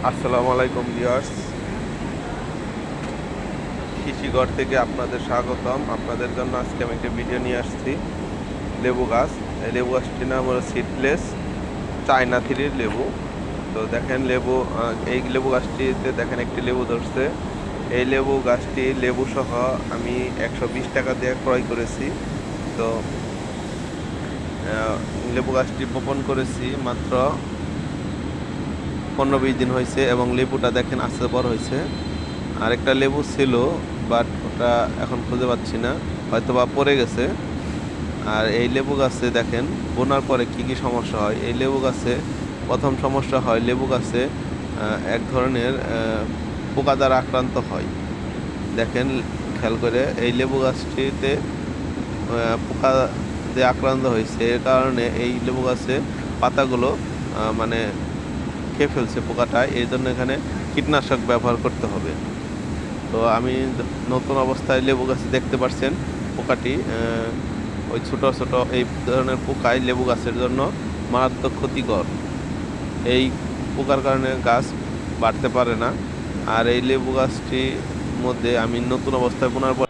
আসসালামু আলাইকুম ভিউয়ার্স, কৃষিঘর থেকে আপনাদের স্বাগতম। আপনাদের জন্য আজকে আমি একটা ভিডিও নিয়ে আসছি। লেবু গাছ, এই লেবু গাছটির নাম হলো সিডলেস চায়না থ্রির লেবু। তো দেখেন এই লেবু গাছটিতে দেখেন একটি লেবু ধরছে। এই লেবু গাছটি লেবু সহ আমি 120 টাকা দিয়ে ক্রয় করেছি। তো লেবু গাছটি বপন করেছি মাত্র 15-20 দিন হয়েছে এবং লেবুটা দেখেন আস্তে বড় হয়েছে। আরেকটা লেবু ছিল, বাট ওটা এখন খুঁজে পাচ্ছি না, হয়তো বা পড়ে গেছে। আর এই লেবু গাছে দেখেন বোনার পরে কি কি সমস্যা হয়। এই লেবু গাছে প্রথম সমস্যা হয়, লেবু গাছে এক ধরনের পোকা দ্বারা আক্রান্ত হয়। দেখেন খেয়াল করে, এই লেবু গাছটিতে পোকা দিয়ে আক্রান্ত হয়েছে। এর কারণে এই লেবু গাছে পাতাগুলো মানে খেয়ে ফেলছে পোকাটা। এই জন্য এখানে কীটনাশক ব্যবহার করতে হবে। তো আমি নতুন অবস্থায় লেবু গাছে দেখতে পাচ্ছেন পোকাটি, ওই ছোট ছোট এই ধরনের পোকায় লেবু গাছের জন্য মারাত্মক ক্ষতিকর। এই পোকার কারণে গাছ বাড়তে পারে না। আর এই লেবু গাছটির মধ্যে আমি নতুন অবস্থায় বোনার পর